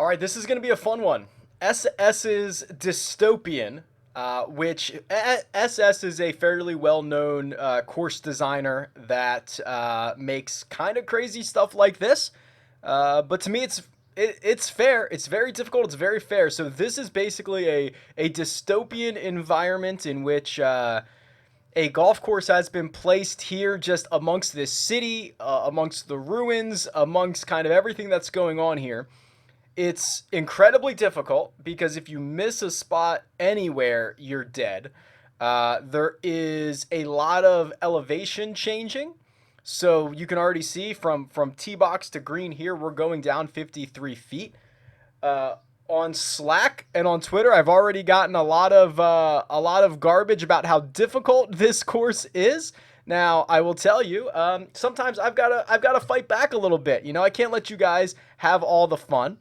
All right, this is going to be a fun one. SS's Dystopian, which SS is a fairly well-known course designer that makes kind of crazy stuff like this. But to me, it's fair. It's very difficult. It's very fair. So this is basically a dystopian environment in which a golf course has been placed here, just amongst this city, amongst the ruins, amongst kind of everything that's going on here. It's incredibly difficult because if you miss a spot anywhere, you're dead. There is a lot of elevation changing. So you can already see from tee box to green here, we're going down 53 feet. Uh, on Slack and on Twitter, I've already gotten a lot of garbage about how difficult this course is. Now, I will tell you, sometimes I've gotta fight back a little bit. I can't let you guys have all the fun.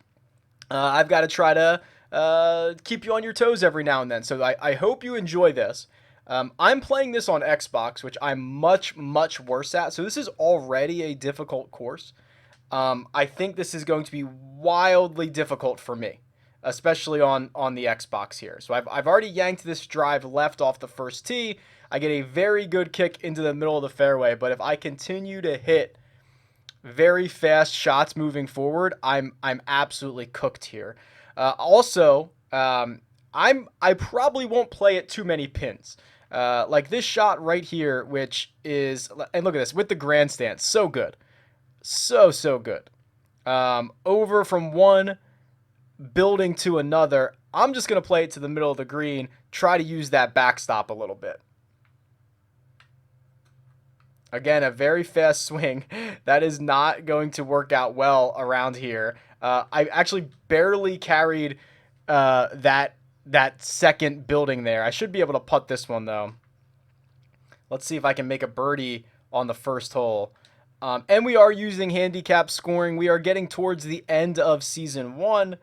I've got to try to keep you on your toes every now and then. So I hope you enjoy this. I'm playing this on Xbox, which I'm much, much worse at. So this is already a difficult course. I think this is going to be wildly difficult for me, especially on the Xbox here. So I've already yanked this drive left off the first tee. I get a very good kick into the middle of the fairway. But if I continue to hit very fast shots moving forward, I'm absolutely cooked here. Also, I probably won't play at too many pins. Like this shot right here, which is, and look at this with the grandstand, so good, so good. Over from one building to another. I'm just gonna play it to the middle of the green, try to use that backstop a little bit. Again, a very fast swing. That is not going to work out well around here. I actually barely carried that second building there. I should be able to putt this one, though. Let's see if I can make a birdie on the first hole. And we are using handicap scoring. We are getting towards the end of Season 1.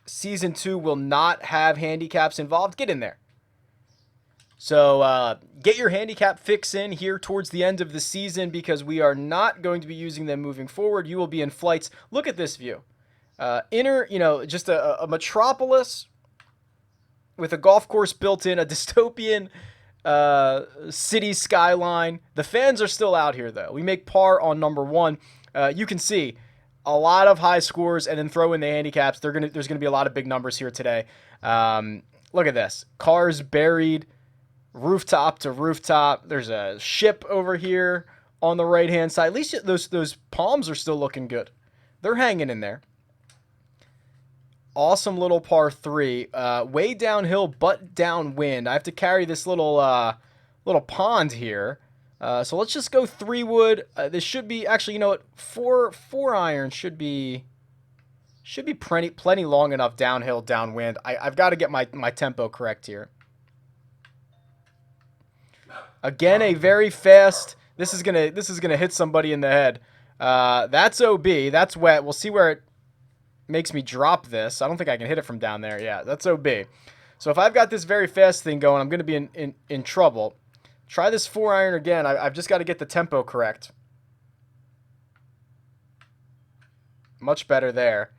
Season 2 will not have handicaps involved. Get in there. So get your handicap fix in here towards the end of the season because we are not going to be using them moving forward. You will be in flights. Look at this view. Just a metropolis with a golf course built in, a dystopian city skyline. The fans are still out here, though. We make par on number one. You can see a lot of high scores and then throw in the handicaps. There's going to be a lot of big numbers here today. Look at this. Cars buried. Rooftop to rooftop. There's a ship over here on the right-hand side. At least those palms are still looking good. They're hanging in there. Awesome little par three. Way downhill, but downwind. I have to carry this little pond here. So let's just go 3-wood. This should be actually, you know what? Four iron should be plenty long enough downhill, downwind. I've got to get my tempo correct here. Again, a very fast. This is gonna hit somebody in the head. That's OB. That's wet. We'll see where it makes me drop this. I don't think I can hit it from down there. Yeah, that's OB. So if I've got this very fast thing going, I'm gonna be in trouble. Try this 4-iron again. I've just got to get the tempo correct. Much better there.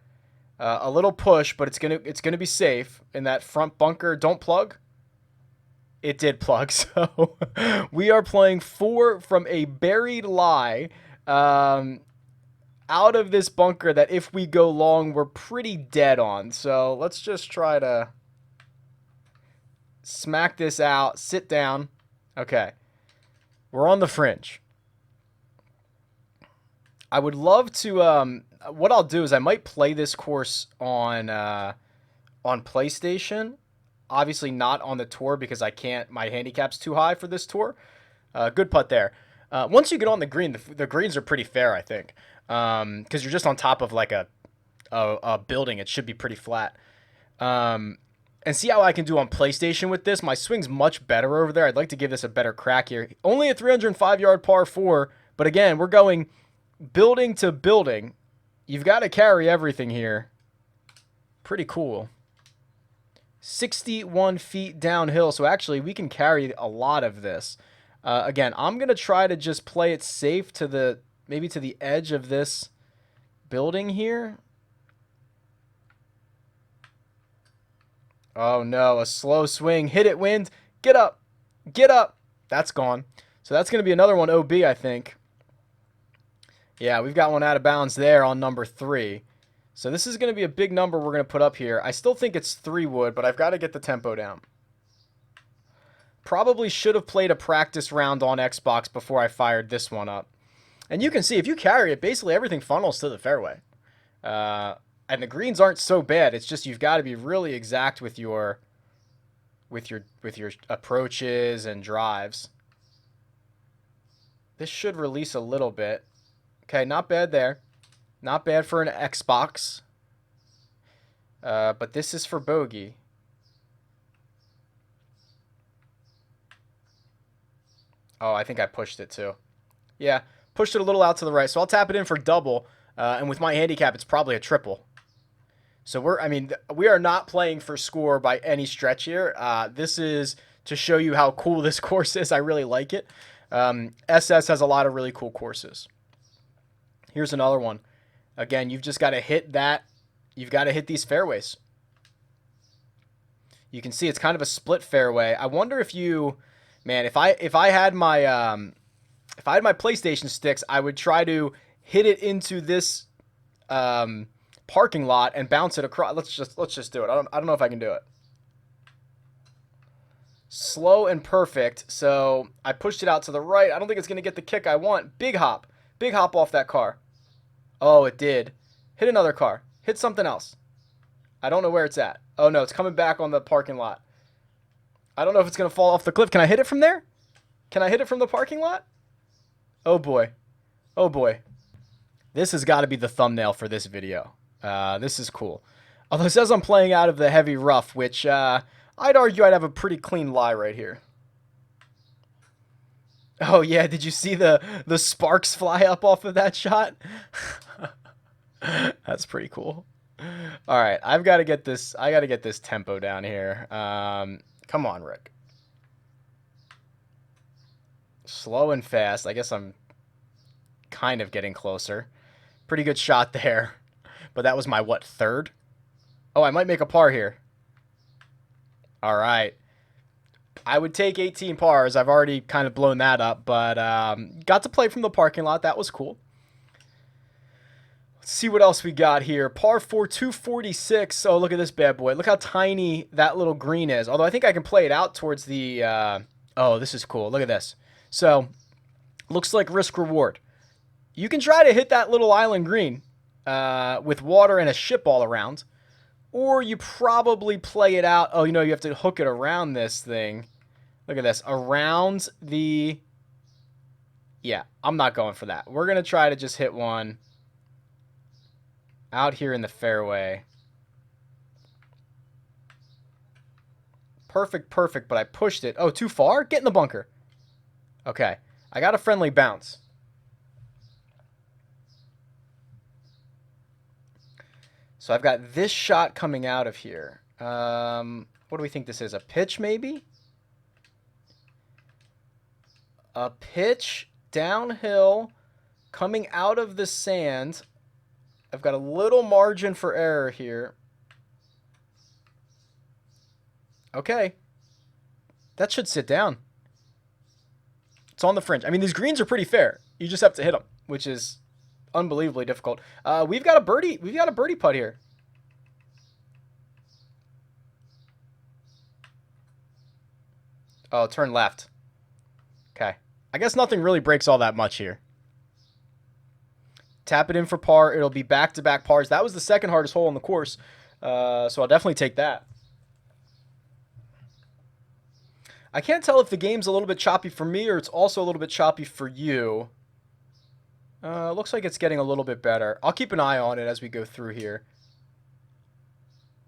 A little push, but it's gonna be safe in that front bunker. Don't plug. It did plug, so we are playing 4 from a buried lie out of this bunker that if we go long, we're pretty dead on. So let's just try to smack this out, sit down. Okay, we're on the fringe. I would love to, what I'll do is I might play this course on PlayStation. Obviously not on the tour because I can't. My handicap's too high for this tour. Good putt there. Once you get on the green, the greens are pretty fair, I think, because you're just on top of like a building. It should be pretty flat. And see how I can do on PlayStation with this. My swing's much better over there. I'd like to give this a better crack here. Only a 305-yard par 4, but again, we're going building to building. You've got to carry everything here. Pretty cool. 61 feet downhill, so actually we can carry a lot of this. Again, I'm going to try to just play it safe to maybe to the edge of this building here. Oh no, a slow swing. Hit it, wind. Get up. Get up. That's gone. So that's going to be another one OB, I think. Yeah, we've got one out of bounds there on number 3. So this is going to be a big number we're going to put up here. I still think it's 3 wood, but I've got to get the tempo down. Probably should have played a practice round on Xbox before I fired this one up. And you can see, if you carry it, basically everything funnels to the fairway. And the greens aren't so bad. It's just you've got to be really exact with your approaches and drives. This should release a little bit. Okay, not bad there. Not bad for an Xbox. But this is for bogey. Oh, I think I pushed it too. Yeah, pushed it a little out to the right. So I'll tap it in for double. And with my handicap, it's probably a triple. So we are not playing for score by any stretch here. This is to show you how cool this course is. I really like it. SS has a lot of really cool courses. Here's another one. Again, you've just got to hit that. You've got to hit these fairways. You can see it's kind of a split fairway. I wonder if you, man, if I had my PlayStation sticks, I would try to hit it into this parking lot and bounce it across. Let's just do it. I don't know if I can do it. Slow and perfect. So I pushed it out to the right. I don't think it's going to get the kick I want. Big hop. Big hop off that car. Oh, it did. Hit another car. Hit something else. I don't know where it's at. Oh, no. It's coming back on the parking lot. I don't know if it's going to fall off the cliff. Can I hit it from there? Can I hit it from the parking lot? Oh, boy. Oh, boy. This has got to be the thumbnail for this video. This is cool. Although it says I'm playing out of the heavy rough, which I'd argue I'd have a pretty clean lie right here. Oh, yeah. Did you see the sparks fly up off of that shot? That's pretty cool. All right. I got to get this tempo down here. Come on, Rick. Slow and fast. I guess I'm kind of getting closer. Pretty good shot there. But that was my, what, third? Oh, I might make a par here. All right. I would take 18 pars. I've already kind of blown that up, but got to play from the parking lot. That was cool. Let's see what else we got here. Par 4, 246. Oh, look at this bad boy. Look how tiny that little green is. Although I think I can play it out towards the... oh, this is cool. Look at this. So, looks like risk reward. You can try to hit that little island green with water and a ship all around. Or you probably play it out. Oh, you know, you have to hook it around this thing. Look at this. Around the... Yeah, I'm not going for that. We're going to try to just hit one out here in the fairway. Perfect, perfect, but I pushed it. Oh, too far? Get in the bunker. Okay. I got a friendly bounce. So I've got this shot coming out of here. What do we think this is? A pitch, maybe? A pitch downhill coming out of the sand. I've got a little margin for error here. Okay. That should sit down. It's on the fringe. I mean, these greens are pretty fair. You just have to hit them, which is unbelievably difficult. We've got a birdie. We've got a birdie putt here. Oh, turn left. Okay. I guess nothing really breaks all that much here. Tap it in for par. It'll be back-to-back pars. That was the second hardest hole on the course, so I'll definitely take that. I can't tell if the game's a little bit choppy for me or it's also a little bit choppy for you. Looks like it's getting a little bit better. I'll keep an eye on it as we go through here.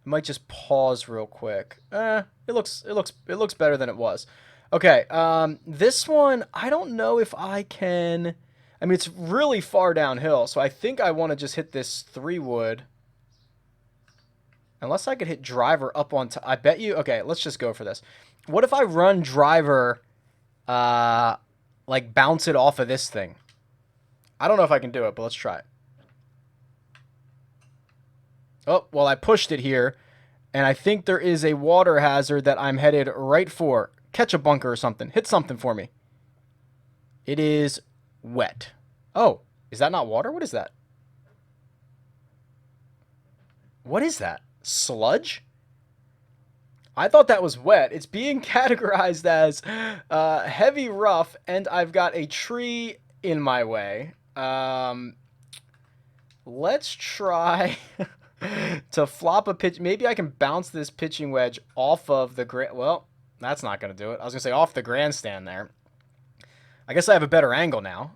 I might just pause real quick. It looks better than it was. Okay, this one, I don't know if I can... I mean, it's really far downhill, so I think I want to just hit this 3-wood. Unless I could hit driver up on top. I bet you... Okay, let's just go for this. What if I run driver, like bounce it off of this thing? I don't know if I can do it, but let's try it. Oh, well, I pushed it here. And I think there is a water hazard that I'm headed right for. Catch a bunker or something. Hit something for me. It is wet. Oh, is that not water? What is that? What is that? Sludge? I thought that was wet. It's being categorized as heavy rough, and I've got a tree in my way. Let's try to flop a pitch. Maybe I can bounce this pitching wedge off of the well, that's not going to do it. I was going to say off the grandstand there. I guess I have a better angle now.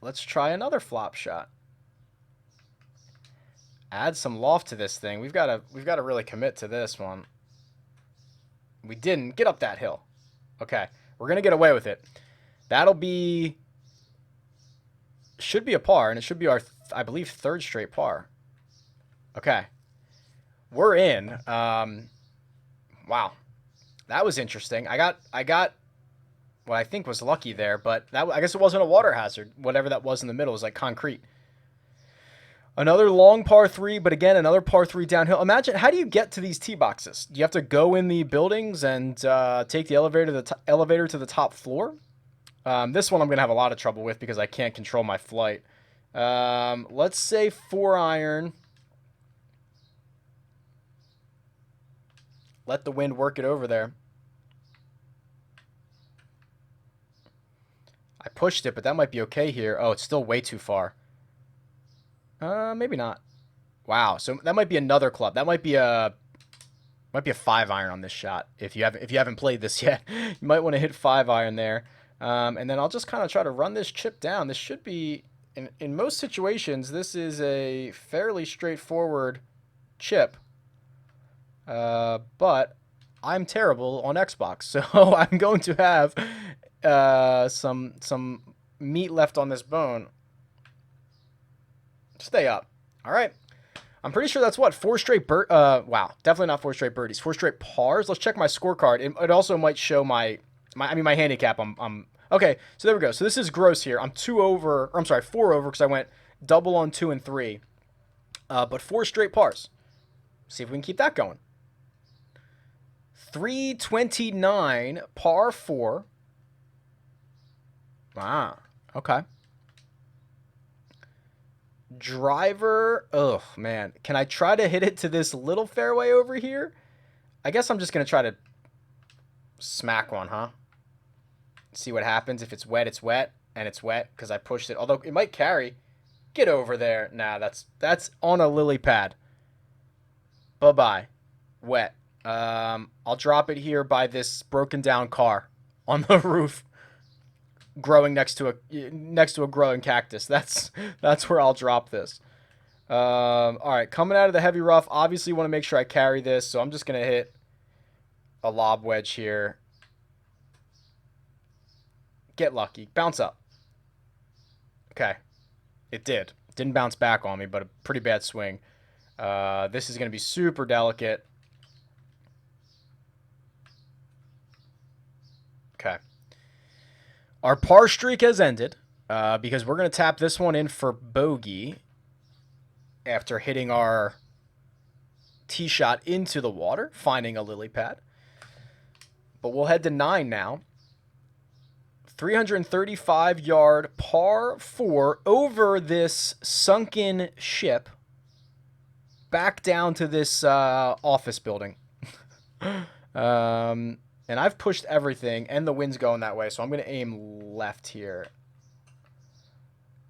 Let's try another flop shot. Add some loft to this thing. We've got to really commit to this one. We didn't. Get up that hill. Okay. We're going to get away with it. That'll be... Should be a par, and it should be our, I believe, third straight par. Okay. We're in. Wow. That was interesting. I got what I think was lucky there, but that, I guess it wasn't a water hazard. Whatever that was in the middle was like concrete. Another long par 3, but again, another par 3 downhill. Imagine, how do you get to these tee boxes? Do you have to go in the buildings and take the elevator to the top floor? This one I'm going to have a lot of trouble with because I can't control my flight. Let's say 4-iron. Let the wind work it over there. I pushed it, but that might be okay here. Oh, it's still way too far. Maybe not. Wow, so that might be another club. That might be a 5-iron on this shot. If you haven't played this yet, you might want to hit 5-iron there. And then I'll just kind of try to run this chip down. This should be, in most situations, this is a fairly straightforward chip. But I'm terrible on Xbox, so I'm going to have some meat left on this bone. Stay up. All right. I'm pretty sure that's what, 4 straight wow, definitely not 4 straight birdies. 4 straight pars. Let's check my scorecard. It also might show my handicap. I'm okay. So there we go. So this is gross here. I'm 2 over. Or I'm sorry, 4 over because I went double on 2 and 3. But 4 straight pars. See if we can keep that going. 329 par 4. Wow. Okay. Driver. Oh, man. Can I try to hit it to this little fairway over here? I guess I'm just going to try to smack one, huh? See what happens. If it's wet, it's wet. And it's wet because I pushed it. Although it might carry. Get over there. Nah, that's on a lily pad. Bye-bye. Wet. I'll drop it here by this broken down car on the roof. Growing next to a growing cactus. That's where I'll drop this. All right, coming out of the heavy rough. Obviously, want to make sure I carry this, so I'm just gonna hit a lob wedge here. Get lucky, bounce up. Okay, it did. Didn't bounce back on me, but a pretty bad swing. This is gonna be super delicate. Okay. Our par streak has ended because we're going to tap this one in for bogey after hitting our tee shot into the water, finding a lily pad. But we'll head to 9 now. 335-yard par 4 over this sunken ship back down to this office building. And I've pushed everything, and the wind's going that way, so I'm going to aim left here.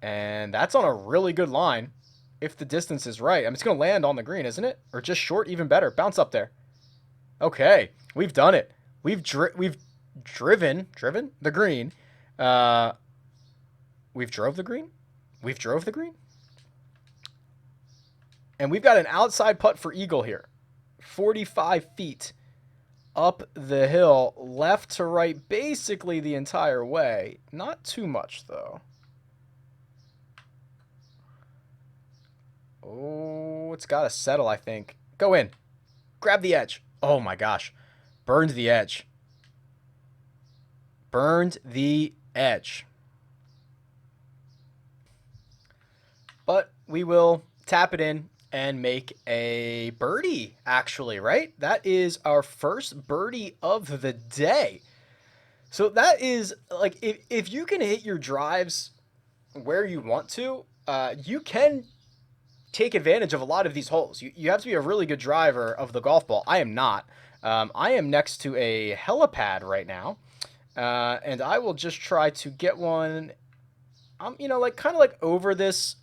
And that's on a really good line, if the distance is right. I mean, it's going to land on the green, isn't it? Or just short, even better. Bounce up there. Okay, we've done it. We've driven the green. We've drove the green? We've drove the green? And we've got an outside putt for eagle here. 45 feet. Up the hill, left to right, basically the entire way. Not too much, though. Oh, it's got to settle, I think. Go in. Grab the edge. Oh, my gosh. Burned the edge. Burned the edge. But we will tap it in and make a birdie, actually, right? That is our first birdie of the day. So that is, like, if you can hit your drives where you want to, you can take advantage of a lot of these holes. You have to be a really good driver of the golf ball. I am not. I am next to a helipad right now, and I will just try to get one. Like kind of like over this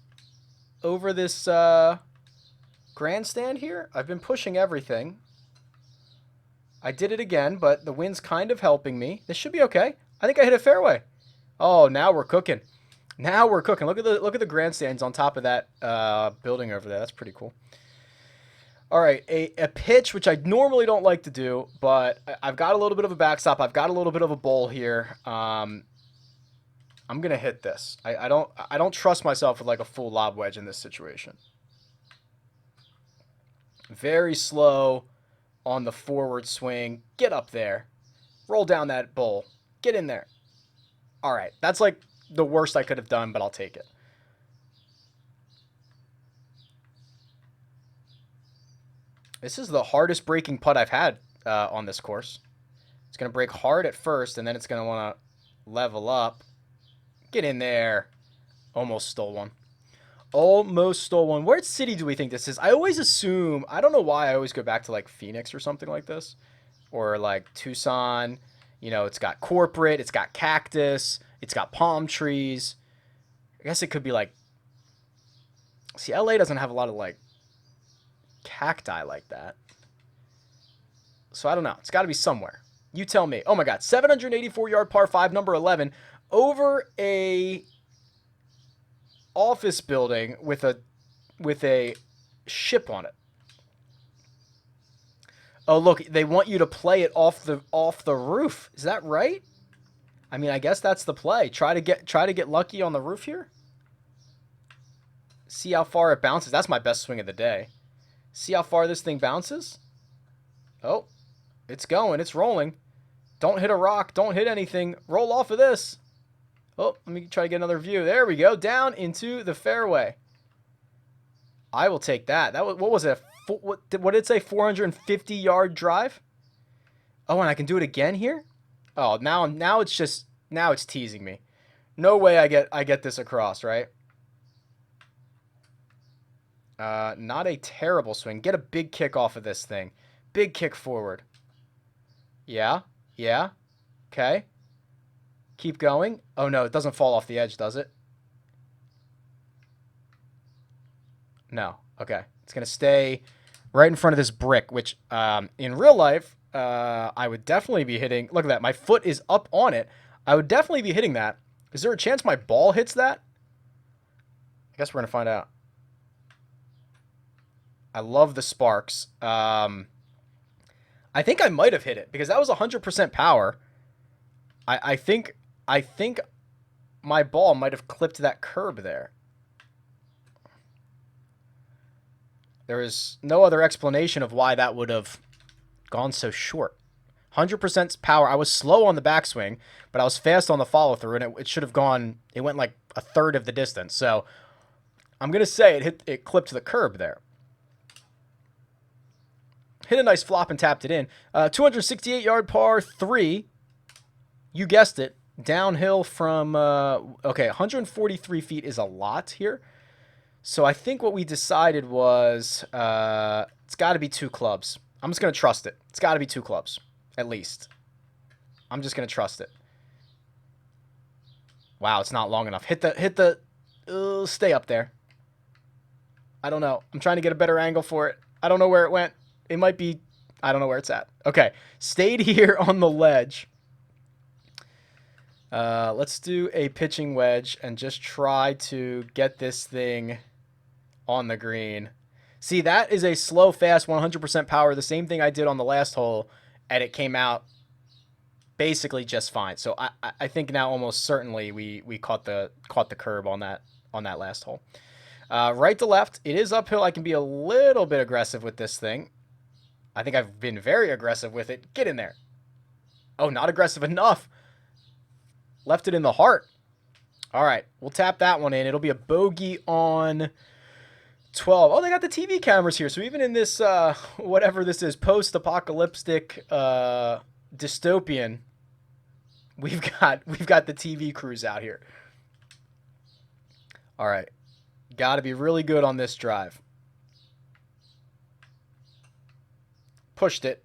grandstand here. I've been pushing everything. I did it again, but the wind's kind of helping me. This should be okay. I think I hit a fairway. Oh, now we're cooking. Now we're cooking. Look at the grandstands on top of that building over there. That's pretty cool. All right, a pitch, which I normally don't like to do, but I've got a little bit of a backstop. I've got a little bit of a bowl here. I'm gonna hit this. I don't trust myself with like a full lob wedge in this situation. Very slow on the forward swing. Get up there. Roll down that bowl. Get in there. All right, that's like the worst I could have done, but I'll take it. This is the hardest breaking putt I've had on this course. It's going to break hard at first, and then it's going to want to level up. Get in there. Almost stole one. Almost stole one. What city do we think this is? I always assume, I don't know why I always go back to like Phoenix or something like this. Or like Tucson. You know, it's got corporate, it's got cactus, it's got palm trees. I guess it could be like... See, LA doesn't have a lot of like cacti like that. So I don't know. It's got to be somewhere. You tell me. Oh my God. 784-yard par 5, number 11, over a office building with a ship on it. Oh, look, they want you to play it off the roof. Is that right? I mean, I guess that's the play. Try to get lucky on the roof here. See how far it bounces. That's my best swing of the day. See how far this thing bounces? Oh, it's going. It's rolling. Don't hit a rock. Don't hit anything. Roll off of this. Oh, let me try to get another view. There we go. Down into the fairway. I will take that. That was, what was it? What did it say? 450-yard drive? Oh, and I can do it again here? Oh, now it's teasing me. No way I get this across, right? Not a terrible swing. Get a big kick off of this thing. Big kick forward. Yeah. Yeah. Okay. Keep going. Oh, no. It doesn't fall off the edge, does it? No. Okay. It's going to stay right in front of this brick, which in real life, I would definitely be hitting. Look at that. My foot is up on it. I would definitely be hitting that. Is there a chance my ball hits that? I guess we're going to find out. I love the sparks. I think I might have hit it because that was 100% power. I think my ball might have clipped that curb there. There is no other explanation of why that would have gone so short. 100% power. I was slow on the backswing, but I was fast on the follow through, and it should have gone. It went like a third of the distance. So I'm gonna say it clipped the curb there. Hit a nice flop and tapped it in. 268-yard par 3. You guessed it. Downhill from, okay, 143 feet is a lot here. So I think what we decided was it's got to be 2 clubs. I'm just going to trust it. It's got to be 2 clubs, at least. I'm just going to trust it. Wow, it's not long enough. Stay up there. I don't know. I'm trying to get a better angle for it. I don't know where it went. It might be, I don't know where it's at. Okay, stayed here on the ledge. Let's do a pitching wedge and just try to get this thing on the green. See, that is a slow, fast, 100% power. The same thing I did on the last hole, and it came out basically just fine. So I think now almost certainly we caught the curb on that last hole. Right to left, it is uphill. I can be a little bit aggressive with this thing. I think I've been very aggressive with it. Get in there. Oh, not aggressive enough. Left it in the heart. All right, we'll tap that one in. It'll be a bogey on 12. Oh, they got the TV cameras here. So even in this, whatever this is, post-apocalyptic dystopian, we've got the TV crews out here. All right, got to be really good on this drive. Pushed it,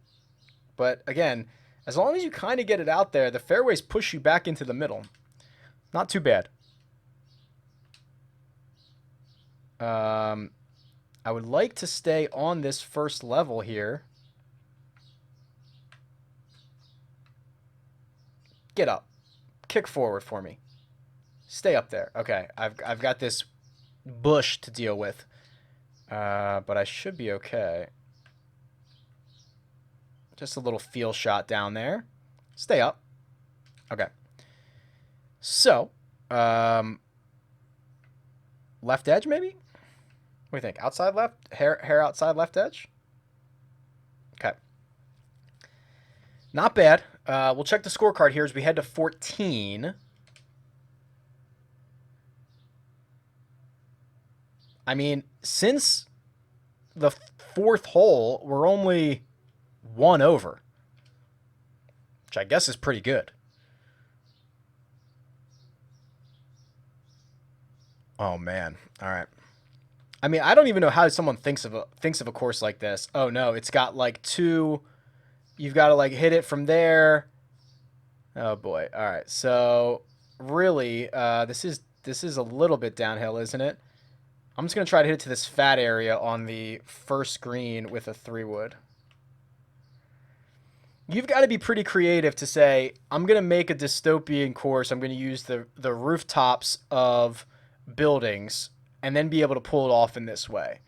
but again, as long as you kind of get it out there, the fairways push you back into the middle. Not too bad. I would like to stay on this first level here. Get up. Kick forward for me. Stay up there. Okay, I've got this bush to deal with. But I should be okay. Just a little feel shot down there. Stay up. Okay. So, left edge maybe? What do you think? Outside left? Hair outside left edge? Okay. Not bad. We'll check the scorecard here as we head to 14. I mean, since the fourth hole, we're only one over, which I guess is pretty good. Oh man. All right. I mean, I don't even know how someone thinks of a course like this. Oh no, it's got like two. You've got to like hit it from there. Oh boy. All right. So really, this is a little bit downhill, isn't it? I'm just gonna try to hit it to this fat area on the first green with a 3-wood. You've got to be pretty creative to say, I'm going to make a dystopian course. I'm going to use the rooftops of buildings and then be able to pull it off in this way.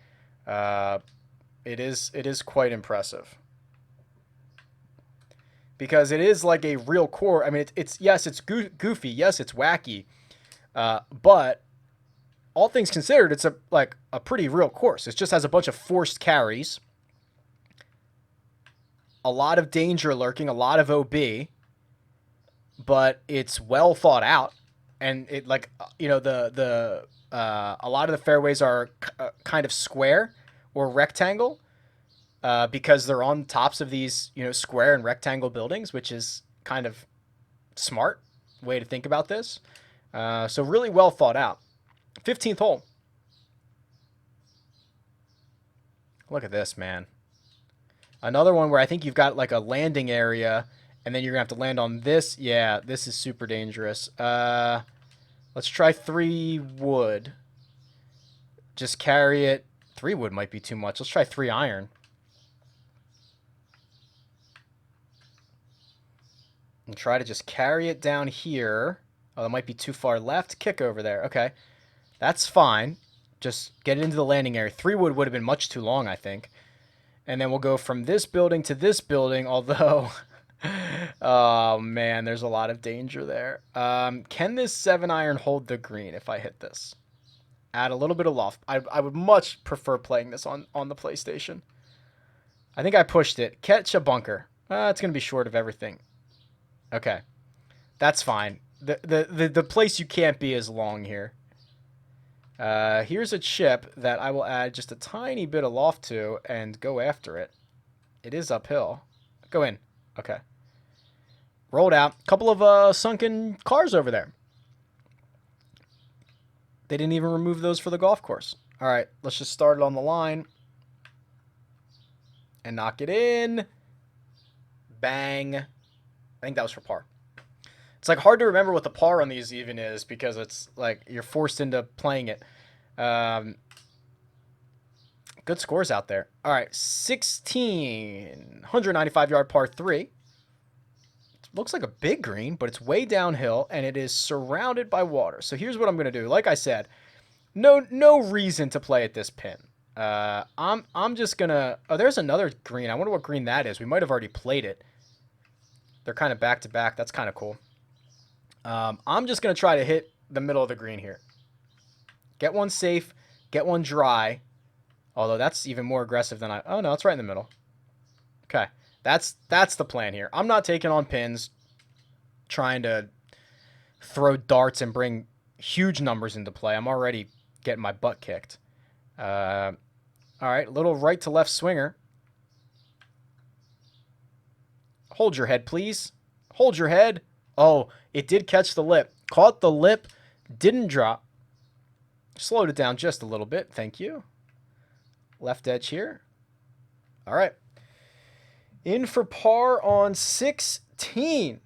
It is quite impressive. Because it is like a real core. I mean, yes, it's goofy. Yes, it's wacky. But all things considered, it's a pretty real course. It just has a bunch of forced carries. A lot of danger lurking, a lot of OB, but it's well thought out, and it a lot of the fairways are kind of square or rectangle because they're on tops of these square and rectangle buildings, which is kind of smart way to think about this. So really well thought out. 15th hole. Look at this, man. Another one where I think you've got like a landing area, and then you're going to have to land on this. Yeah, this is super dangerous. Let's try 3-wood. Just carry it. 3-wood might be too much. Let's try 3-iron. And try to just carry it down here. Oh, that might be too far left. Kick over there. Okay. That's fine. Just get it into the landing area. 3-wood would have been much too long, I think. And then we'll go from this building to this building, although, oh man, there's a lot of danger there. Can this 7-iron hold the green if I hit this? Add a little bit of loft. I would much prefer playing this on the PlayStation. I think I pushed it. Catch a bunker. It's going to be short of everything. Okay. That's fine. The place you can't be is long here. Here's a chip that I will add just a tiny bit of loft to and go after it. It is uphill. Go in. Okay. Rolled out. Couple of sunken cars over there. They didn't even remove those for the golf course. All right, let's just start it on the line. And knock it in. Bang. I think that was for par. It's like hard to remember what the par on these even is because it's like you're forced into playing it. Good scores out there. All right, 16, 195-yard par 3. It looks like a big green, but it's way downhill and it is surrounded by water. So here's what I'm gonna do. Like I said, no reason to play at this pin. I'm just gonna. Oh, there's another green. I wonder what green that is. We might have already played it. They're kind of back to back. That's kind of cool. I'm just going to try to hit the middle of the green here. Get one safe, get one dry. Although that's even more aggressive than oh no, it's right in the middle. Okay. That's the plan here. I'm not taking on pins, trying to throw darts and bring huge numbers into play. I'm already getting my butt kicked. All right, little right to left swinger. Hold your head, please. Hold your head. Oh, it did catch the lip. Caught the lip, didn't drop. Slowed it down just a little bit. Thank you. Left edge here. All right. In for par on 16.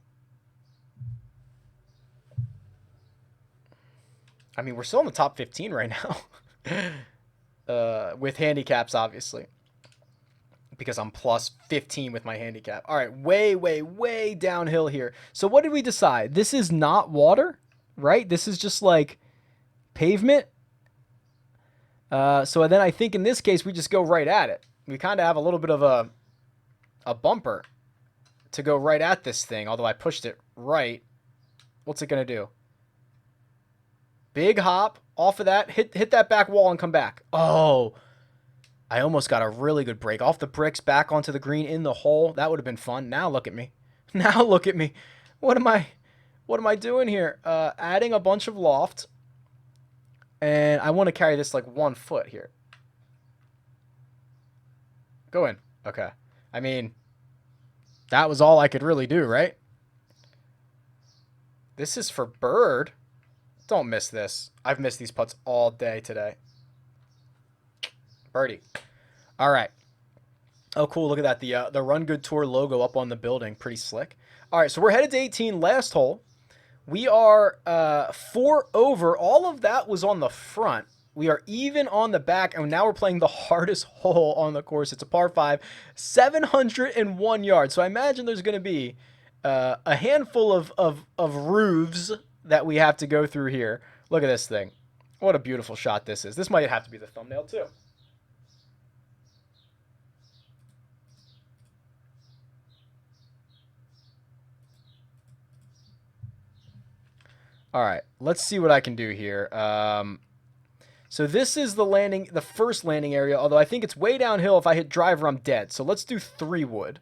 I mean, we're still in the top 15 right now. With handicaps, obviously. Because I'm plus 15 with my handicap. All right, way downhill here. So what did we decide? This is not water, right? This is just like pavement. So then I think in this case, we just go right at it. We kind of have a little bit of a bumper to go right at this thing, although I pushed it right. What's it going to do? Big hop off of that. Hit that back wall and come back. Oh, I almost got a really good break. Off the bricks, back onto the green, in the hole. That would have been fun. Now look at me. Now look at me. What am I doing here? Adding a bunch of loft. And I want to carry this like 1 foot here. Go in. Okay. I mean, that was all I could really do, right? This is for bird. Don't miss this. I've missed these putts all day today. Birdie. All right. Oh, cool. Look at that. The Run Good Tour logo up on the building. Pretty slick. All right, so we're headed to 18, last hole. We are 4 over. All of that was on the front. We are even on the back, and now we're playing the hardest hole on the course. It's a par 5, 701 yards. So I imagine there's going to be a handful of roofs that we have to go through here. Look at this thing. What a beautiful shot this is. This might have to be the thumbnail, too. All right, let's see what I can do here. So this is the first landing area, although I think it's way downhill. If I hit driver, I'm dead. So let's do 3 wood.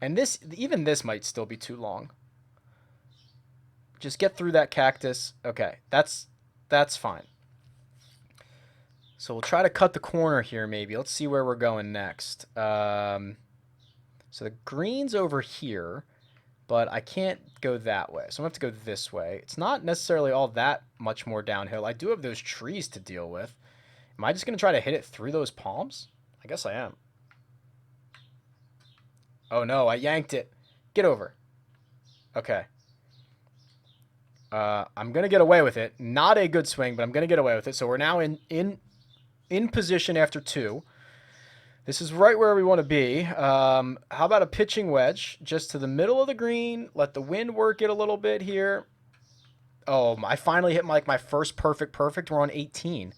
And even this might still be too long. Just get through that cactus. Okay, that's fine. So we'll try to cut the corner here maybe. Let's see where we're going next. So the green's over here. But I can't go that way. So I'm going to have to go this way. It's not necessarily all that much more downhill. I do have those trees to deal with. Am I just going to try to hit it through those palms? I guess I am. Oh, no. I yanked it. Get over. Okay. I'm going to get away with it. Not a good swing, but I'm going to get away with it. So we're now in position after 2. This is right where we want to be. How about a pitching wedge just to the middle of the green? Let the wind work it a little bit here. Oh, I finally hit my first perfect. We're on 18.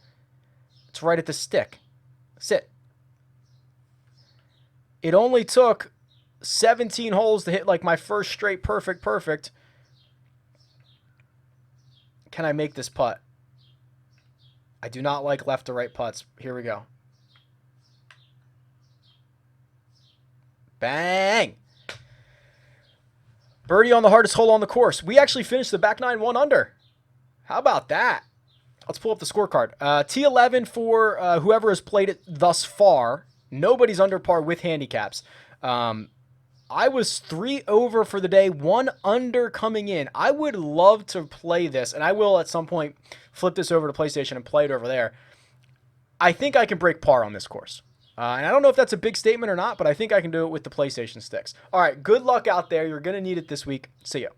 It's right at the stick. Sit. It only took 17 holes to hit like my first straight perfect. Can I make this putt? I do not like left to right putts. Here we go. Bang! Birdie on the hardest hole on the course. We actually finished the back 9 1 under. How about that? Let's pull up the scorecard. T11 for whoever has played it thus far. Nobody's under par with handicaps. I was 3 over for the day, 1 under coming in. I would love to play this, and I will at some point flip this over to PlayStation and play it over there. I think I can break par on this course. And I don't know if that's a big statement or not, but I think I can do it with the PlayStation sticks. All right, good luck out there. You're going to need it this week. See ya.